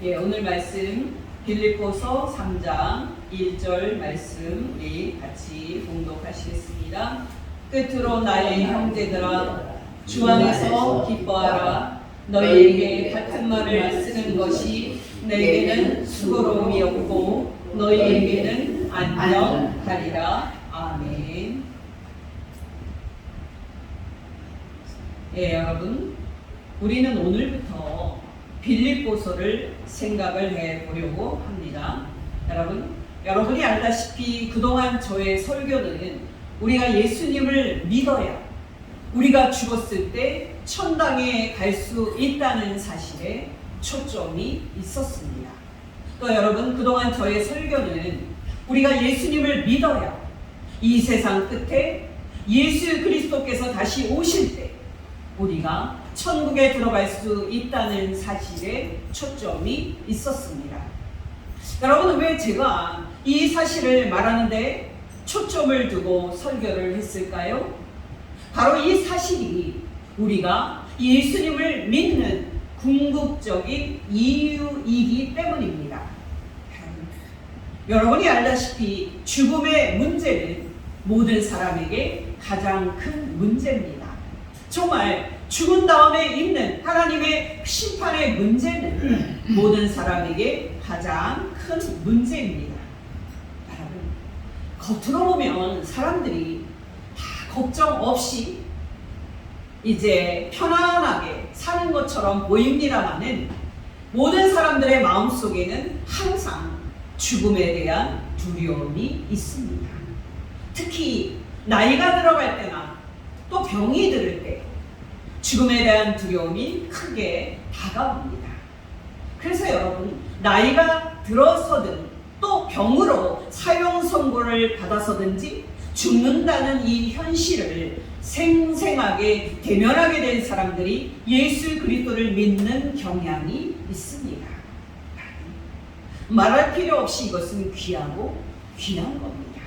오늘 말씀 빌립보서 3장 1절 말씀 우리 같이 봉독하시겠습니다. 끝으로 나의 형제들아 주 안에서 기뻐하라. 너희에게 같은 말을 쓰는 것이 내게는 수고로움이 없고 너희에게는 안전하리라. 아멘. 여러분, 우리는 오늘부터 빌립보서를 생각을 해보려고 합니다. 여러분이 알다시피 그동안 저의 설교는 우리가 예수님을 믿어야 우리가 죽었을 때 천당에 갈 수 있다는 사실에 초점이 있었습니다. 또 여러분, 그동안 저의 설교는 우리가 예수님을 믿어야 이 세상 끝에 예수 그리스도께서 다시 오실 때 우리가 천국에 들어갈 수 있다는 사실에 초점이 있었습니다. 여러분, 왜 제가 이 사실을 말하는데 초점을 두고 설교를 했을까요? 바로 이 사실이 우리가 예수님을 믿는 궁극적인 이유이기 때문입니다. 여러분이 알다시피 죽음의 문제는 모든 사람에게 가장 큰 문제입니다. 정말 죽은 다음에 있는 하나님의 심판의 문제는 모든 사람에게 가장 큰 문제입니다. 여러분, 겉으로 보면 사람들이 다 걱정 없이 이제 편안하게 사는 것처럼 보입니다만은 모든 사람들의 마음속에는 항상 죽음에 대한 두려움이 있습니다. 특히 나이가 들어갈 때나 또 병이 들을 때 죽음에 대한 두려움이 크게 다가옵니다. 그래서 여러분, 나이가 들어서든 또 병으로 사형 선고를 받아서든지 죽는다는 이 현실을 생생하게 대면하게 된 사람들이 예수 그리스도를 믿는 경향이 있습니다. 말할 필요 없이 이것은 귀하고 귀한 겁니다.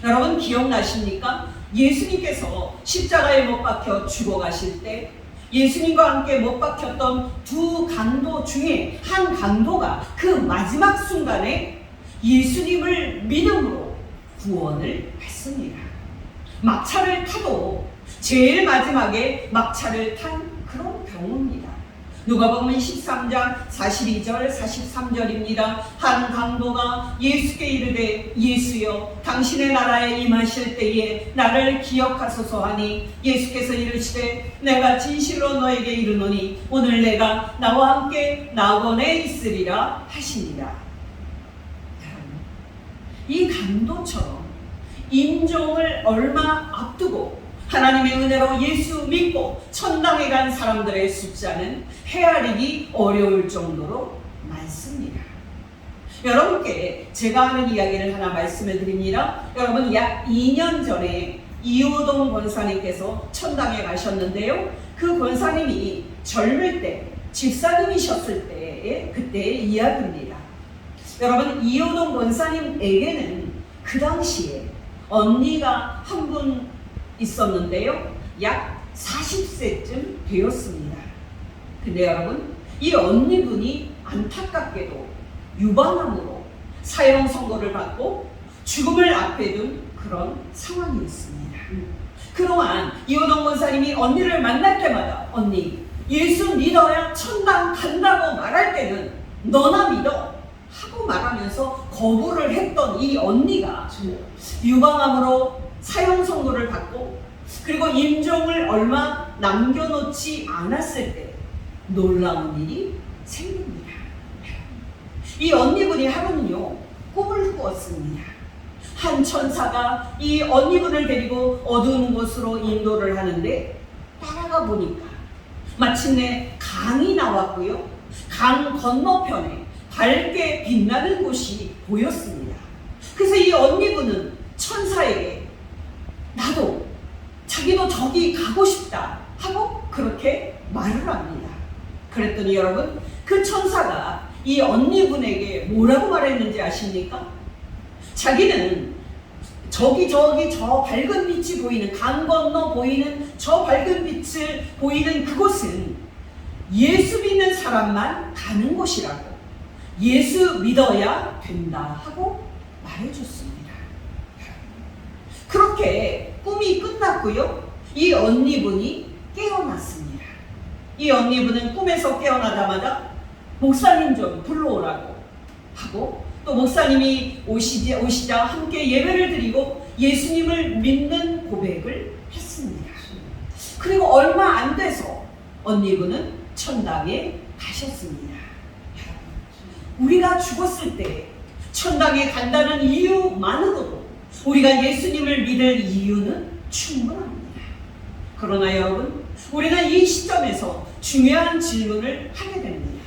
여러분, 기억나십니까? 예수님께서 십자가에 못 박혀 죽어가실 때 예수님과 함께 못 박혔던 두 강도 중에 한 강도가 그 마지막 순간에 예수님을 믿음으로 구원을 받습니다. 막차를 타도 제일 마지막에 막차를 탄 그런 경우입니다. 누가복음 13장 42절 43절입니다. 한 강도가 예수께 이르되 예수여 당신의 나라에 임하실 때에 나를 기억하소서 하니 예수께서 이르시되 내가 진실로 너에게 이르노니 오늘 내가 나와 함께 낙원에 있으리라 하시니라. 이 강도처럼 임종을 얼마 앞두고 하나님의 은혜로 예수 믿고 천당에 간 사람들의 숫자는 헤아리기 어려울 정도로 많습니다. 여러분께 제가 하는 이야기를 하나 말씀해 드립니다. 여러분, 약 2년 전에 이호동 권사님께서 천당에 가셨는데요. 그 권사님이 젊을 때 집사님이셨을 때의 그때의 이야기입니다. 여러분, 이호동 권사님에게는 그 당시에 언니가 한 분 있었는데요. 약 40세쯤 되었습니다. 근데 여러분, 이 언니분이 안타깝게도 유방암으로 사형 선고를 받고 죽음을 앞에 둔 그런 상황이었습니다. 그동안 이호동 권사님이 언니를 만날 때마다 언니, 예수 믿어야 천당 간다고 말할 때는 너나 믿어 하고 말하면서 거부를 했던 이 언니가 유방암으로 사형 선고를 받고 그리고 임종을 얼마 남겨놓지 않았을 때 놀라운 일이 생깁니다. 이 언니분이 하루는요, 꿈을 꾸었습니다. 한 천사가 이 언니분을 데리고 어두운 곳으로 인도를 하는데 따라가 보니까 마침내 강이 나왔고요. 강 건너편에 밝게 빛나는 곳이 보였습니다. 그래서 이 언니분은 천사에게 나도 자기도 저기 가고 싶다 하고 그렇게 말을 합니다. 그랬더니 여러분, 그 천사가 이 언니분에게 뭐라고 말했는지 아십니까? 자기는 저 밝은 빛이 보이는 강 건너 보이는 저 밝은 빛을 보이는 그곳은 예수 믿는 사람만 가는 곳이라고, 예수 믿어야 된다 하고 말해줬습니다. 그렇게 꿈이 끝났고요. 이 언니분이 깨어났습니다. 이 언니분은 꿈에서 깨어나자마자 목사님 좀 불러오라고 하고, 또 목사님이 오시자 함께 예배를 드리고 예수님을 믿는 고백을 했습니다. 그리고 얼마 안 돼서 언니분은 천당에 가셨습니다. 우리가 죽었을 때 천당에 간다는 이유만으로도 우리가 예수님을 믿을 이유는 충분합니다. 그러나 여러분, 우리는 이 시점에서 중요한 질문을 하게 됩니다.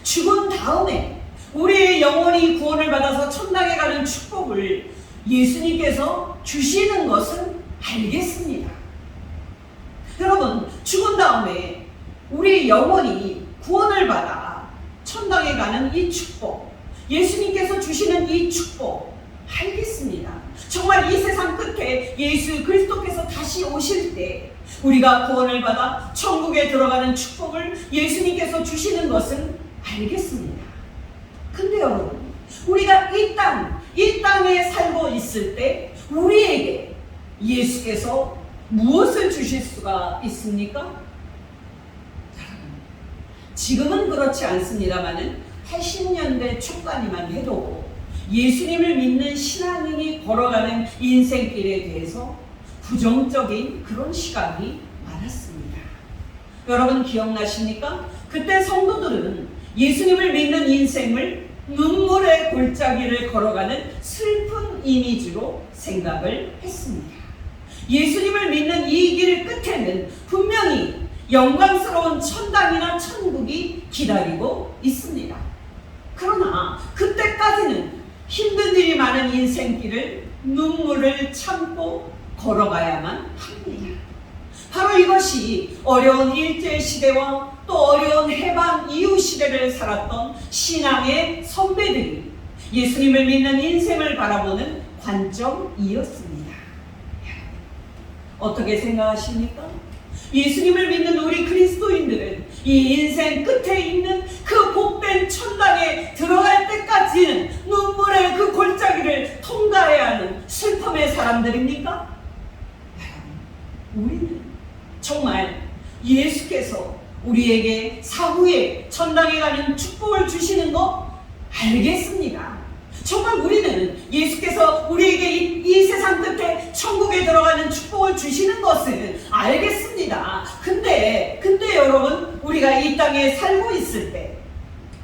죽은 다음에 우리의 영혼이 구원을 받아서 천당에 가는 축복을 예수님께서 주시는 것은 알겠습니다. 여러분, 죽은 다음에 우리의 영혼이 구원을 받아 천당에 가는 이 축복, 예수님께서 주시는 이 축복 알겠습니다. 정말 이 세상 끝에 예수 그리스도께서 다시 오실 때 우리가 구원을 받아 천국에 들어가는 축복을 예수님께서 주시는 것은 알겠습니다. 근데 여러분, 우리가 이 땅에 살고 있을 때 우리에게 예수께서 무엇을 주실 수가 있습니까? 지금은 그렇지 않습니다만은 80년대 초까지만 해도 예수님을 믿는 신앙인이 걸어가는 인생길에 대해서 부정적인 그런 시각이 많았습니다. 여러분 기억나십니까? 그때 성도들은 예수님을 믿는 인생을 눈물의 골짜기를 걸어가는 슬픈 이미지로 생각을 했습니다. 예수님을 믿는 이 길 끝에는 분명히 영광스러운 천당이나 천국이 기다리고 있습니다. 그러나 그때까지는 힘든 일이 많은 인생길을 눈물을 참고 걸어가야만 합니다. 바로 이것이 어려운 일제시대와 또 어려운 해방 이후 시대를 살았던 신앙의 선배들이 예수님을 믿는 인생을 바라보는 관점이었습니다. 어떻게 생각하십니까? 예수님을 믿는 우리 그리스도인들은 이 인생 끝에 있는 그 복된 천당에 들어갈 때까지는 눈물의 그 골짜기를 통과해야 하는 슬픔의 사람들입니까? 우리는 정말 예수께서 우리에게 사후에 천당에 가는 축복을 주시는 거 알겠습니다. 정말 우리는 예수께서 우리에게 이 세상 끝에 천국에 들어가는 축복을 주시는 것은 알겠습니다. 근데 여러분, 우리가 이 땅에 살고 있을 때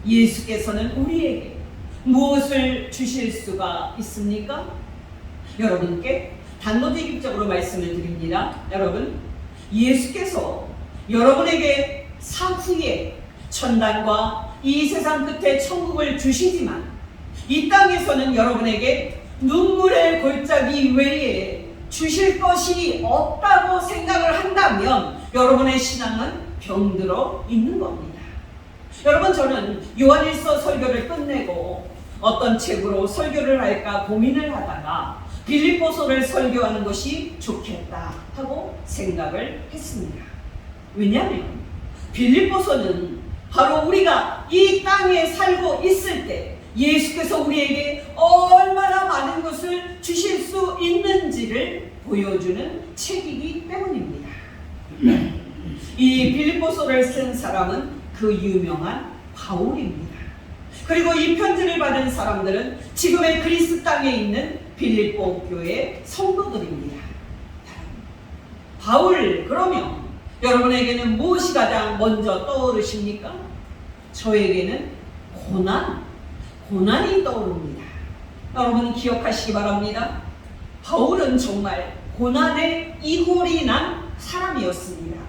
예수께서는 우리에게 무엇을 주실 수가 있습니까? 여러분께 단도직입적으로 말씀을 드립니다. 여러분, 예수께서 여러분에게 사후에 천당과 이 세상 끝에 천국을 주시지만 이 땅에서는 여러분에게 눈물의 골짜기 외에 주실 것이 없다고 생각을 한다면 여러분의 신앙은 병들어 있는 겁니다. 여러분, 저는 요한일서 설교를 끝내고 어떤 책으로 설교를 할까 고민을 하다가 빌립보서를 설교하는 것이 좋겠다 하고 생각을 했습니다. 왜냐하면 빌립보서는 바로 우리가 이 땅에 살고 있을 때 예수께서 우리에게 얼마나 많은 것을 주실 수 있는지를 보여주는 책이기 때문입니다. 이 빌립보서를 쓴 사람은 그 유명한 바울입니다. 그리고 이 편지를 받은 사람들은 지금의 그리스 땅에 있는 빌립보 교회 성도들입니다. 바울, 그러면 여러분에게는 무엇이 가장 먼저 떠오르십니까? 저에게는 고난이 떠오릅니다. 여러분 기억하시기 바랍니다. 바울은 정말 고난의 이골이 난 사람이었습니다.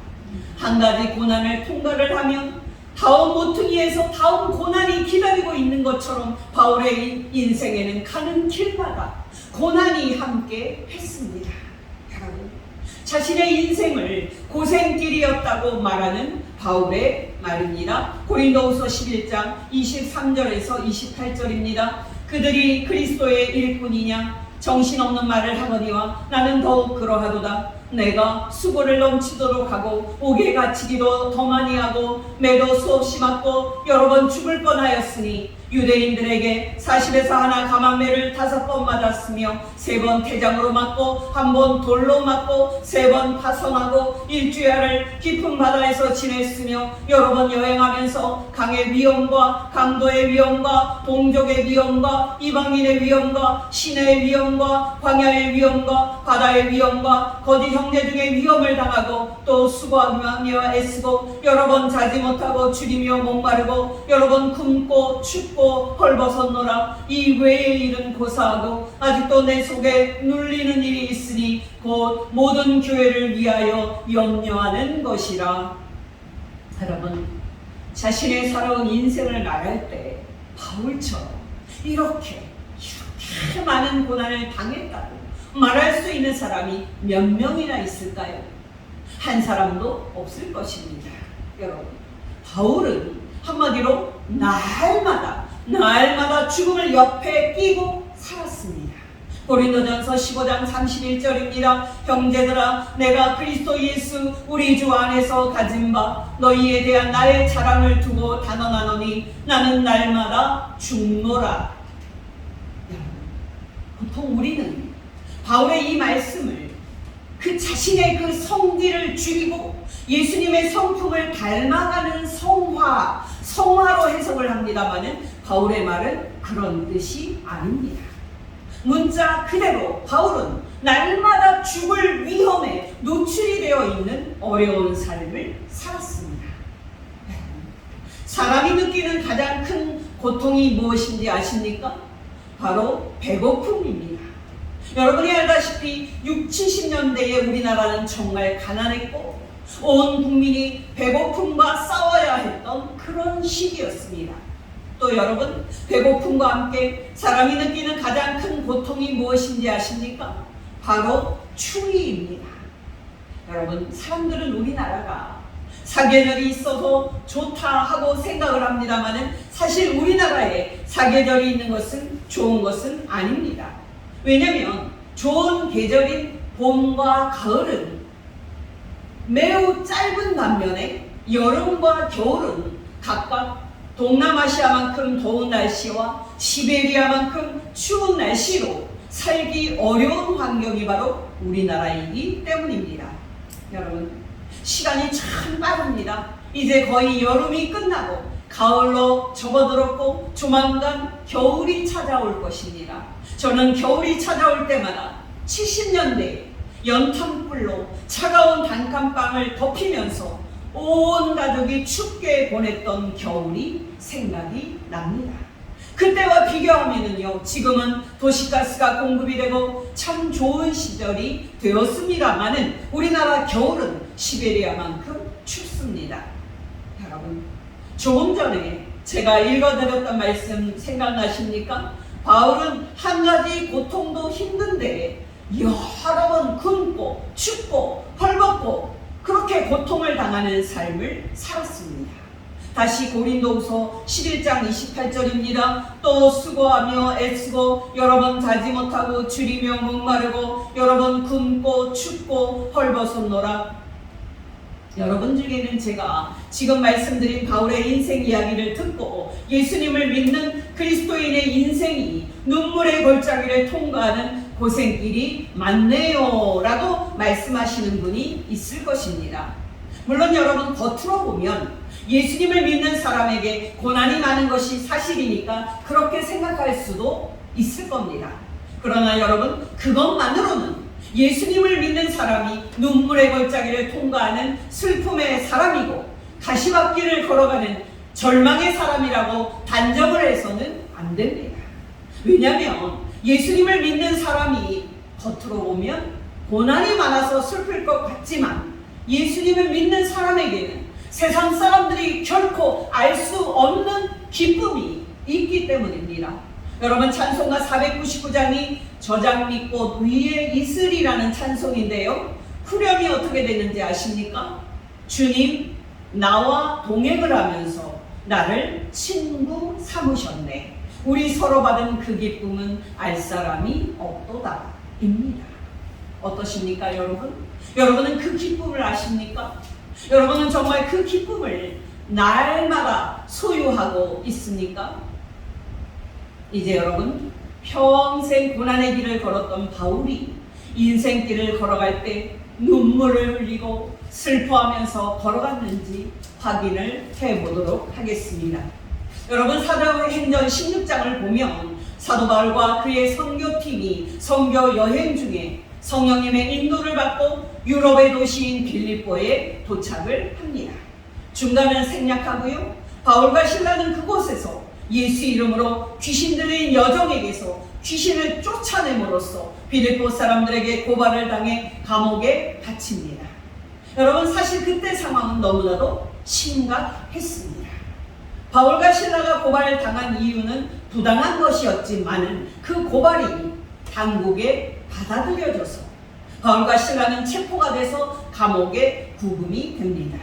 한 가지 고난을 통과를 하면 다음 모퉁이에서 다음 고난이 기다리고 있는 것처럼 바울의 인생에는 가는 길마다 고난이 함께 했습니다. 여러분, 자신의 인생을 고생길이었다고 말하는 바울의 말입니다. 고린도후서 11장 23절에서 28절입니다. 그들이 그리스도의 일꾼이냐? 정신없는 말을 하거니와 나는 더욱 그러하도다. 내가 수고를 넘치도록 하고 옥에 갇히기도 더 많이 하고 매도 수없이 맞고 여러 번 죽을 뻔하였으니 유대인들에게 40에서 하나 감한매를 5번 맞았으며 3번 태장으로 맞고 1번 돌로 맞고 3번 파송하고 일주야를 깊은 바다에서 지냈으며 여러 번 여행하면서 강의 위험과 강도의 위험과 동족의 위험과 이방인의 위험과 시내의 위험과 광야의 위험과 바다의 위험과 거짓 형제 중에 위험을 당하고 또 수고하며 애쓰고 여러 번 자지 못하고 줄이며 목마르고 여러 번 굶고 춥고 헐벗었노라. 이 외의 일은 고사하고 아직도 내 속에 눌리는 일이 있으니 곧 모든 교회를 위하여 염려하는 것이라. 여러분, 자신의 살아온 인생을 말할 때 바울처럼 이렇게 많은 고난을 당했다고 말할 수 있는 사람이 몇 명이나 있을까요? 한 사람도 없을 것입니다. 여러분, 바울은 한마디로 날마다 죽음을 옆에 끼고 살았습니다. 고린도전서 15장 31절입니다. 형제들아, 내가 그리스도 예수 우리 주 안에서 가진 바 너희에 대한 나의 자랑을 두고 단언하노니 나는 날마다 죽노라. 보통 우리는 바울의 이 말씀을 그 자신의 그 성질을 줄이고 예수님의 성품을 닮아가는 성화로 해석을 합니다마는 바울의 말은 그런 뜻이 아닙니다. 문자 그대로 바울은 날마다 죽을 위험에 노출이 되어 있는 어려운 삶을 살았습니다. 사람이 느끼는 가장 큰 고통이 무엇인지 아십니까? 바로 배고픔입니다. 여러분이 알다시피 60, 70년대에 우리나라는 정말 가난했고 온 국민이 배고픔과 싸워야 했던 그런 시기였습니다. 또 여러분, 배고픔과 함께 사람이 느끼는 가장 큰 고통이 무엇인지 아십니까? 바로 추위입니다. 여러분, 사람들은 우리나라가 사계절이 있어서 좋다 하고 생각을 합니다마는 사실 우리나라에 사계절이 있는 것은 좋은 것은 아닙니다. 왜냐하면 좋은 계절인 봄과 가을은 매우 짧은 반면에 여름과 겨울은 각각 동남아시아만큼 더운 날씨와 시베리아만큼 추운 날씨로 살기 어려운 환경이 바로 우리나라이기 때문입니다. 여러분, 시간이 참 빠릅니다. 이제 거의 여름이 끝나고 가을로 접어들었고 조만간 겨울이 찾아올 것입니다. 저는 겨울이 찾아올 때마다 70년대에 연탄불로 차가운 단칸방을 덮이면서 온 가족이 춥게 보냈던 겨울이 생각이 납니다. 그때와 비교하면요, 지금은 도시가스가 공급이 되고 참 좋은 시절이 되었습니다마는 우리나라 겨울은 시베리아만큼 춥습니다. 여러분, 조금 전에 제가 읽어드렸던 말씀 생각나십니까? 바울은 한 가지 고통도 힘든데 여러 번 굶고 춥고 헐벗고 그렇게 고통을 당하는 삶을 살았습니다. 다시 고린도후서 11장 28절입니다. 또 수고하며 애쓰고 여러 번 자지 못하고 줄이며 목마르고 여러 번 굶고 춥고 헐벗었노라. 여러분 중에는 제가 지금 말씀드린 바울의 인생 이야기를 듣고 예수님을 믿는 그리스도인의 인생이 눈물의 골짜기를 통과하는 고생길이 많네요 라고 말씀하시는 분이 있을 것입니다. 물론 여러분, 겉으로 보면 예수님을 믿는 사람에게 고난이 많은 것이 사실이니까 그렇게 생각할 수도 있을 겁니다. 그러나 여러분, 그것만으로는 예수님을 믿는 사람이 눈물의 골짜기를 통과하는 슬픔의 사람이고 가시밭길을 걸어가는 절망의 사람이라고 단정을 해서는 안 됩니다. 왜냐하면 예수님을 믿는 사람이 겉으로 보면 고난이 많아서 슬플 것 같지만 예수님을 믿는 사람에게는 세상 사람들이 결코 알 수 없는 기쁨이 있기 때문입니다. 여러분, 찬송가 499장이 저장미꽃 위에 있으리라는 찬송인데요, 후렴이 어떻게 되는지 아십니까? 주님, 나와 동행을 하면서 나를 친구 삼으셨네. 우리 서로 받은 그 기쁨은 알 사람이 없도다 입니다. 어떠십니까 여러분? 여러분은 그 기쁨을 아십니까? 여러분은 정말 그 기쁨을 날마다 소유하고 있습니까? 이제 여러분, 평생 고난의 길을 걸었던 바울이 인생길을 걸어갈 때 눈물을 흘리고 슬퍼하면서 걸어갔는지 확인을 해보도록 하겠습니다. 여러분, 사도행전 16장을 보면 사도 바울과 그의 선교팀이 선교 여행 중에 성령님의 인도를 받고 유럽의 도시인 빌립보에 도착을 합니다. 중간은 생략하고요. 바울과 실라는 그곳에서 예수 이름으로 귀신 들린 여종에게서 귀신을 쫓아냄으로써 빌립보 사람들에게 고발을 당해 감옥에 갇힙니다. 여러분, 사실 그때 상황은 너무나도 심각했습니다. 바울과 실라가 고발을 당한 이유는 부당한 것이었지만 그 고발이 당국에 받아들여져서 바울과 실라는 체포가 돼서 감옥에 구금이 됩니다.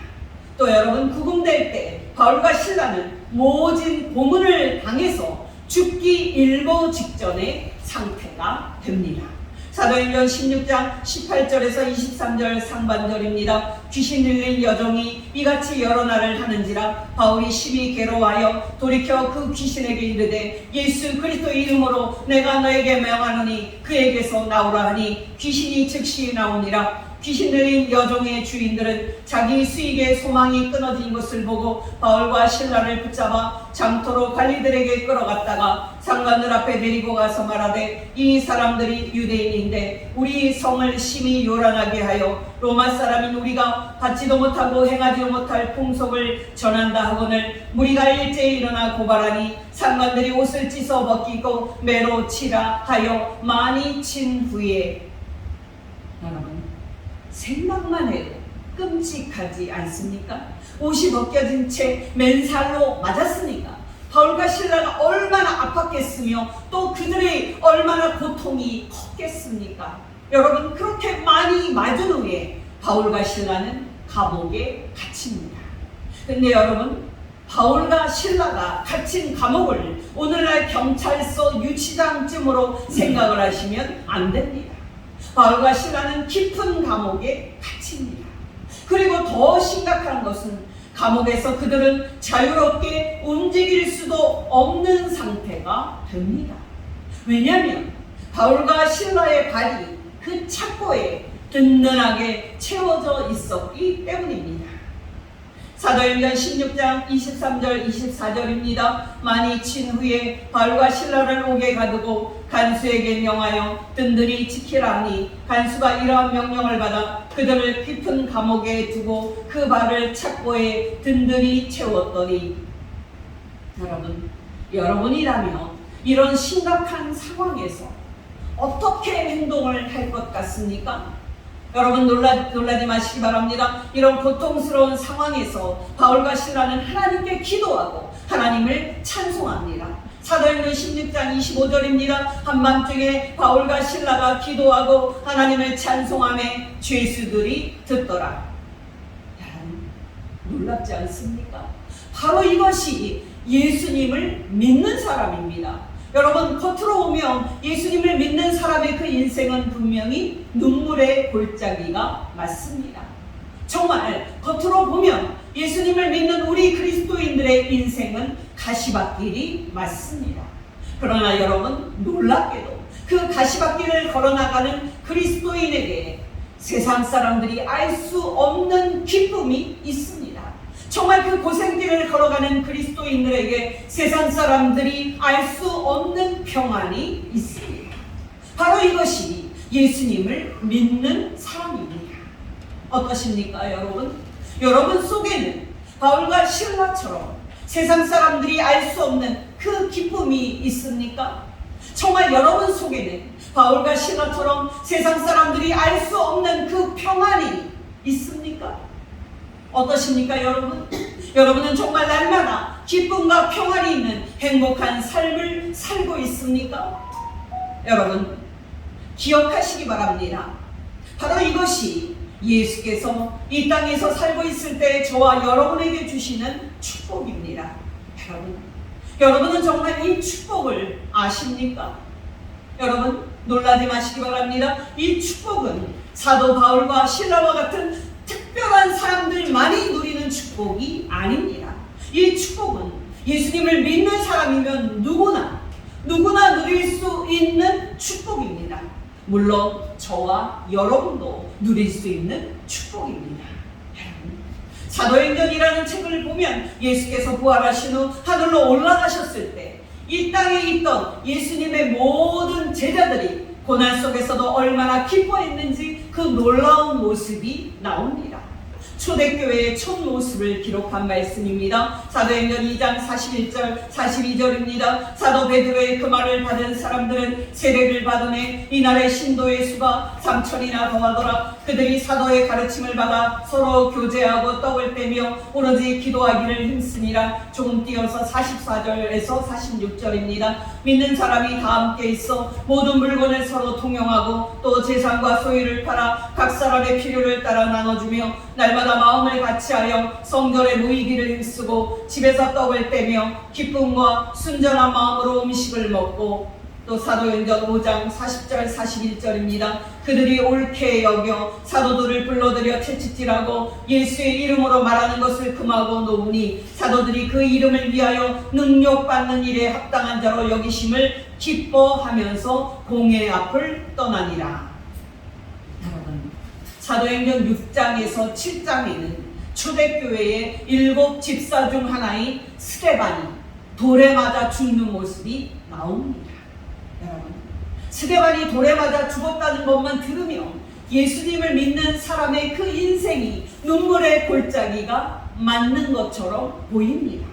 또 여러분, 구금될 때 바울과 실라는 모진 고문을 당해서 죽기 일보 직전의 상태가 됩니다. 사도행전 16장 18절에서 23절 상반절입니다. 귀신 들린 여종이 이같이 여러 날을 하는지라 바울이 심히 괴로워하여 돌이켜 그 귀신에게 이르되 예수 그리스도 이름으로 내가 너에게 명하노니 그에게서 나오라 하니 귀신이 즉시 나오니라. 귀신 들린 여종의 주인들은 자기 수익의 소망이 끊어진 것을 보고 바울과 실라를 붙잡아 장터로 관리들에게 끌어갔다가 상관들 앞에 데리고 가서 말하되 이 사람들이 유대인인데 우리 성을 심히 요란하게 하여 로마 사람인 우리가 받지도 못하고 행하지도 못할 풍속을 전한다 하거늘 무리가 일제히 일어나 고발하니 상관들이 옷을 찢어 벗기고 매로 치라 하여 많이 친 후에, 여러분, 생각만 해도 끔찍하지 않습니까? 옷이 벗겨진 채 맨살로 맞았으니까 바울과 실라가 얼마나 아팠겠으며 또 그들의 얼마나 고통이 컸겠습니까? 여러분, 그렇게 많이 맞은 후에 바울과 실라는 감옥에 갇힙니다. 근데 여러분, 바울과 실라가 갇힌 감옥을 오늘날 경찰서 유치장쯤으로 생각을 하시면 안 됩니다. 바울과 실라는 깊은 감옥에 갇힙니다. 그리고 더 심각한 것은 감옥에서 그들은 자유롭게 움직일 수도 없는 상태가 됩니다. 왜냐하면 바울과 실라의 발이 그 착고에 든든하게 채워져 있었기 때문입니다. 사도행전 16장 23절 24절입니다. 많이 친 후에 바울과 실라를 옥에 가두고 간수에게 명하여 든든히 지키라 하니 간수가 이러한 명령을 받아 그들을 깊은 감옥에 두고 그 발을 착고에 든든히 채웠더니, 여러분이라면 이런 심각한 상황에서 어떻게 행동을 할 것 같습니까? 여러분, 놀라지 마시기 바랍니다. 이런 고통스러운 상황에서 바울과 실라는 하나님께 기도하고 하나님을 찬송합니다. 사도행전 16장 25절입니다. 한밤중에 바울과 실라가 기도하고 하나님을 찬송하며 죄수들이 듣더라. 여러분, 놀랍지 않습니까? 바로 이것이 예수님을 믿는 사람입니다. 여러분, 겉으로 보면 예수님을 믿는 사람의 그 인생은 분명히 눈물의 골짜기가 맞습니다. 정말 겉으로 보면 예수님을 믿는 우리 그리스도인들의 인생은 가시밭길이 맞습니다. 그러나 여러분, 놀랍게도 그 가시밭길을 걸어나가는 그리스도인에게 세상 사람들이 알 수 없는 기쁨이 있습니다. 정말 그 고생길을 걸어가는 그리스도인들에게 세상 사람들이 알 수 없는 평안이 있습니다. 바로 이것이 예수님을 믿는 사람입니다. 어떠십니까, 여러분? 여러분 속에는 바울과 실라처럼 세상 사람들이 알 수 없는 그 기쁨이 있습니까? 정말 여러분 속에는 바울과 실라처럼 세상 사람들이 알 수 없는 그 평안이 있습니까? 어떠십니까, 여러분? 여러분은 정말 날마다 기쁨과 평안이 있는 행복한 삶을 살고 있습니까? 여러분, 기억하시기 바랍니다. 바로 이것이 예수께서 이 땅에서 살고 있을 때 저와 여러분에게 주시는 축복입니다. 여러분은 정말 이 축복을 아십니까? 여러분, 놀라지 마시기 바랍니다. 이 축복은 사도 바울과 실라와 같은 특별한 사람들만이 누리는 축복이 아닙니다. 이 축복은 예수님을 믿는 사람이면 누구나 누릴 수 있는 축복입니다. 물론 저와 여러분도 누릴 수 있는 축복입니다. 사도행전이라는 책을 보면 예수께서 부활하신 후 하늘로 올라가셨을 때 이 땅에 있던 예수님의 모든 제자들이 고난 속에서도 얼마나 기뻐했는지 그 놀라운 모습이 나옵니다. 초대교회의 첫 모습을 기록한 말씀입니다. 사도행전 2장 41절 42절입니다. 사도 베드로의 그 말을 받은 사람들은 세례를 받으매 이날의 신도의 수가 3,000이나 더하더라. 그들이 사도의 가르침을 받아 서로 교제하고 떡을 떼며 오로지 기도하기를 힘쓰니라. 조금 띄어서 44절에서 46절입니다. 믿는 사람이 다 함께 있어 모든 물건을 서로 통용하고 또 재산과 소유를 팔아 각 사람의 필요를 따라 나눠주며 날마다 마음을 같이하여 성전에 모이기를 힘쓰고 집에서 떡을 떼며 기쁨과 순전한 마음으로 음식을 먹고 또 사도행전 5장 40절 41절입니다. 그들이 옳게 여겨 사도들을 불러들여 채찍질하고 예수의 이름으로 말하는 것을 금하고 놓으니 사도들이 그 이름을 위하여 능욕받는 일에 합당한 자로 여기심을 기뻐하면서 공회 앞을 떠나니라. 여러분, 사도행전 6장에서 7장에는 초대교회의 7 집사 중 하나인 스데반이 돌에 맞아 죽는 모습이 나옵니다. 여러분, 스데반이 돌에 맞아 죽었다는 것만 들으면 예수님을 믿는 사람의 그 인생이 눈물의 골짜기가 맞는 것처럼 보입니다.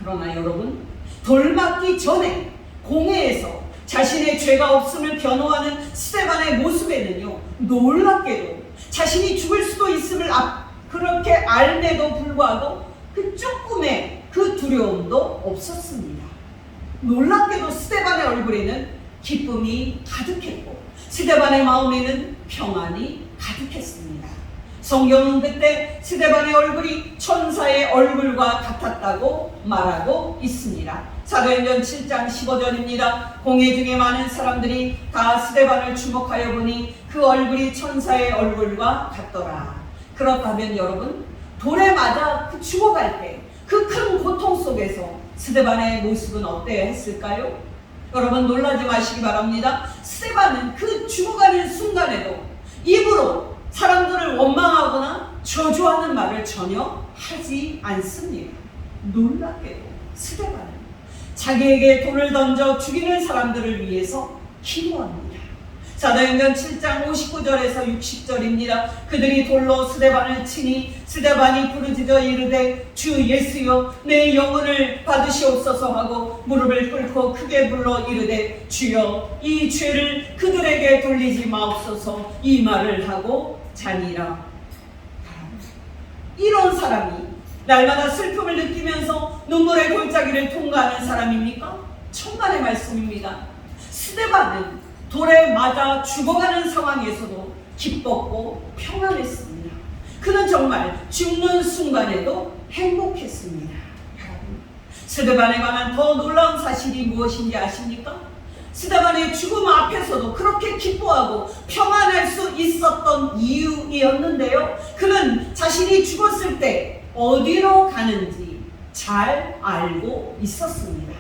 그러나 여러분, 돌 맞기 전에 공회에서 자신의 죄가 없음을 변호하는 스데반의 모습에는요, 놀랍게도 자신이 죽을 수도 있음을 그렇게 알매도 불구하고 그 조금의 그 두려움도 없었습니다. 놀랍게도 스데반의 얼굴에는 기쁨이 가득했고 스데반의 마음에는 평안이 가득했습니다. 성경은 그때 스데반의 얼굴이 천사의 얼굴과 같았다고 말하고 있습니다. 사도행전 7장 15절입니다. 공회 중에 많은 사람들이 다 스데반을 주목하여 보니 그 얼굴이 천사의 얼굴과 같더라. 그렇다면 여러분, 돌에 맞아 죽어갈 때 그 큰 고통 속에서 스데반의 모습은 어때야 했을까요? 여러분, 놀라지 마시기 바랍니다. 스데반은 그 죽어가는 순간에도 입으로 사람들을 원망하거나 저주하는 말을 전혀 하지 않습니다. 놀랍게도 스데반은 자기에게 돌을 던져 죽이는 사람들을 위해서 기도합니다. 사도행전 7장 59절에서 60절입니다. 그들이 돌로 스데반을 치니 스데반이 부르짖어 이르되 주 예수여 내 영혼을 받으시옵소서 하고 무릎을 꿇고 크게 불러 이르되 주여 이 죄를 그들에게 돌리지 마옵소서 이 말을 하고 자니라. 이런 사람이 날마다 슬픔을 느끼면서 눈물의 골짜기를 통과하는 사람입니까? 천만의 말씀입니다. 스데반은 돌에 맞아 죽어가는 상황에서도 기뻤고 평안했습니다. 그는 정말 죽는 순간에도 행복했습니다. 스데반에 관한 더 놀라운 사실이 무엇인지 아십니까? 스데반의 죽음 앞에서도 그렇게 기뻐하고 평안할 수 있었던 이유였는데요. 그는 자신이 죽었을 때 어디로 가는지 잘 알고 있었습니다.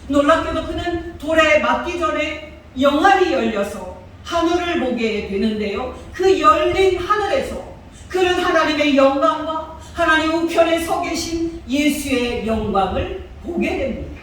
놀랍게도 그는 돌에 맞기 전에 영알이 열려서 하늘을 보게 되는데요. 그 열린 하늘에서 그는 하나님의 영광과 하나님 우편에 서 계신 예수의 영광을 보게 됩니다.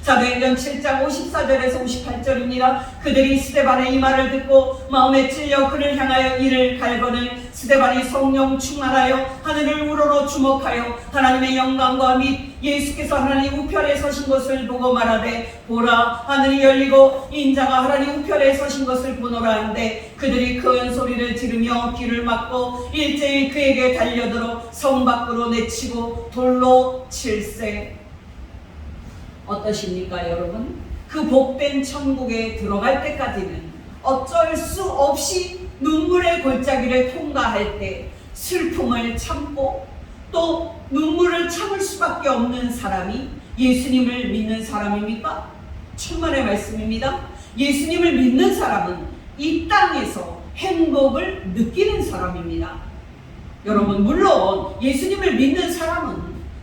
사도행전 7장 54절에서 58절입니다. 그들이 스데반의 이 말을 듣고 마음에 찔려 그를 향하여 이를 갈거늘 스데반이 성령 충만하여 하늘을 우러러 주목하여 하나님의 영광과 및 예수께서 하나님 우편에 서신 것을 보고 말하되 보라 하늘이 열리고 인자가 하나님 우편에 서신 것을 보노라 하는데 그들이 큰 소리를 지르며 귀를 막고 일제히 그에게 달려들어 성 밖으로 내치고 돌로 칠세. 어떠십니까 여러분? 그 복된 천국에 들어갈 때까지는 어쩔 수 없이 눈물의 골짜기를 통과할 때 슬픔을 참고 또 눈물을 참을 수밖에 없는 사람이 예수님을 믿는 사람입니까? 천만의 말씀입니다. 예수님을 믿는 사람은 이 땅에서 행복을 느끼는 사람입니다. 여러분, 물론 예수님을 믿는 사람은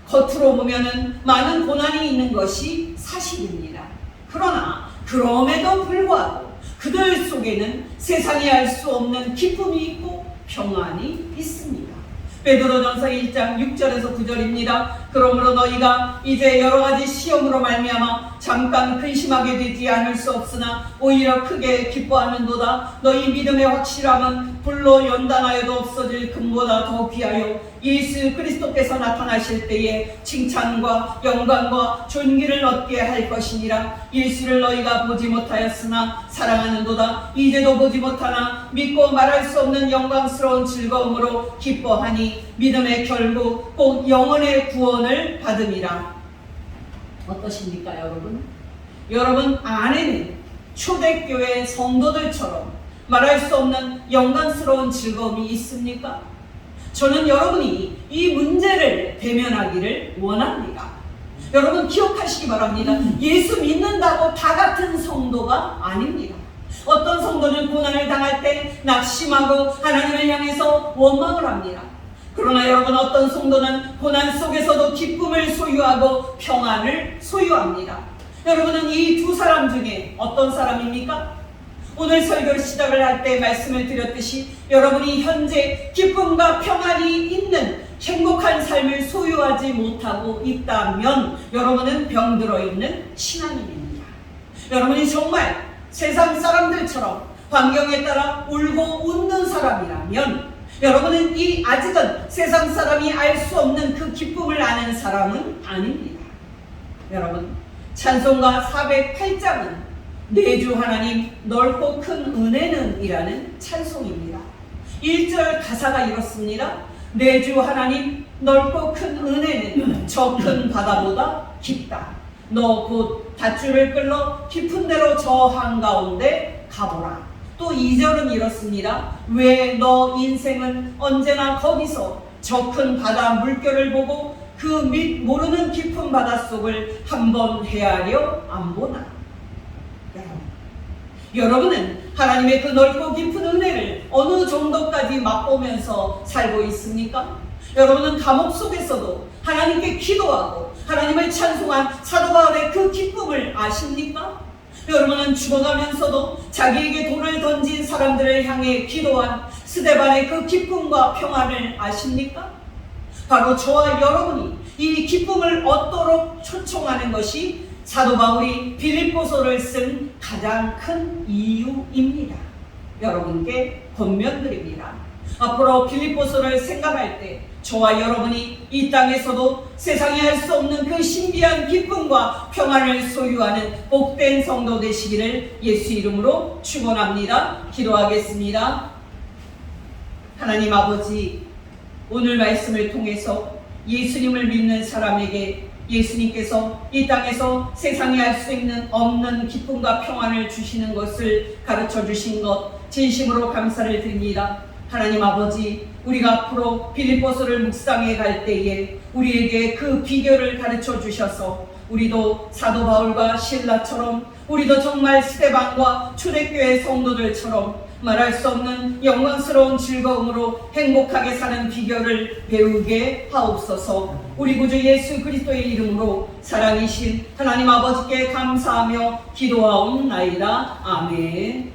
겉으로 보면은 많은 고난이 있는 것이 사실입니다. 그러나 그럼에도 불구하고 그들 속에는 세상이 알 수 없는 기쁨이 있고 평안이 있습니다. 베드로전서 1장 6절에서 9절입니다. 그러므로 너희가 이제 여러 가지 시험으로 말미암아 잠깐 근심하게 되지 않을 수 없으나 오히려 크게 기뻐하는도다. 너희 믿음의 확실함은 불로 연단하여도 없어질 금보다 더 귀하여 예수 그리스도께서 나타나실 때에 칭찬과 영광과 존귀를 얻게 할 것이니라. 예수를 너희가 보지 못하였으나 사랑하는도다. 이제도 보지 못하나 믿고 말할 수 없는 영광스러운 즐거움으로 기뻐하니 믿음의 결국 곧 영혼의 구원을 받음이라. 어떠십니까, 여러분? 여러분 안에는 초대교회 성도들처럼 말할 수 없는 영광스러운 즐거움이 있습니까? 저는 여러분이 이 문제를 대면하기를 원합니다. 여러분 기억하시기 바랍니다. 예수 믿는다고 다 같은 성도가 아닙니다. 어떤 성도는 고난을 당할 때 낙심하고 하나님을 향해서 원망을 합니다. 그러나 여러분, 어떤 성도는 고난 속에서도 기쁨을 소유하고 평안을 소유합니다. 여러분은 이 두 사람 중에 어떤 사람입니까? 오늘 설교를 시작을 할 때 말씀을 드렸듯이 여러분이 현재 기쁨과 평안이 있는 행복한 삶을 소유하지 못하고 있다면 여러분은 병들어 있는 신앙인입니다. 여러분이 정말 세상 사람들처럼 환경에 따라 울고 웃는 사람이라면 여러분은 아직은 세상 사람이 알 수 없는 그 기쁨을 아는 사람은 아닙니다. 여러분, 찬송가 408장은 내 주 하나님 넓고 큰 은혜는 이라는 찬송입니다. 1절 가사가 이렇습니다. 내 주 하나님 넓고 큰 은혜는 저 큰 바다보다 깊다. 너 곧 밧줄을 끌러 깊은 데로 저 한가운데 가보라. 또 2절은 이렇습니다. 왜 너 인생은 언제나 거기서 저 큰 바다 물결을 보고 그 밑 모르는 깊은 바닷속을 한번 헤아려 안 보나. 여러분은 하나님의 그 넓고 깊은 은혜를 어느 정도까지 맛보면서 살고 있습니까? 여러분은 감옥 속에서도 하나님께 기도하고 하나님을 찬송한 사도 바울의 그 기쁨을 아십니까? 여러분은 죽어가면서도 자기에게 돌을 던진 사람들을 향해 기도한 스데반의 그 기쁨과 평안을 아십니까? 바로 저와 여러분이 이 기쁨을 얻도록 초청하는 것이 사도 바울이 빌립보서를 쓴 가장 큰 이유입니다. 여러분께 권면드립니다. 앞으로 빌립보서를 생각할 때 저와 여러분이 이 땅에서도 세상이 알 수 없는 그 신비한 기쁨과 평안을 소유하는 복된 성도 되시기를 예수 이름으로 축원합니다. 기도하겠습니다. 하나님 아버지, 오늘 말씀을 통해서 예수님을 믿는 사람에게 예수님께서 이 땅에서 세상이 알 수 없는 기쁨과 평안을 주시는 것을 가르쳐 주신 것 진심으로 감사를 드립니다. 하나님 아버지, 우리가 앞으로 빌립보서를 묵상해 갈 때에 우리에게 그 비결을 가르쳐 주셔서 우리도 사도 바울과 실라처럼, 우리도 정말 스데반과 초대교회 성도들처럼 말할 수 없는 영광스러운 즐거움으로 행복하게 사는 비결을 배우게 하옵소서. 우리 구주 예수 그리스도의 이름으로 사랑이신 하나님 아버지께 감사하며 기도하옵나이다. 아멘.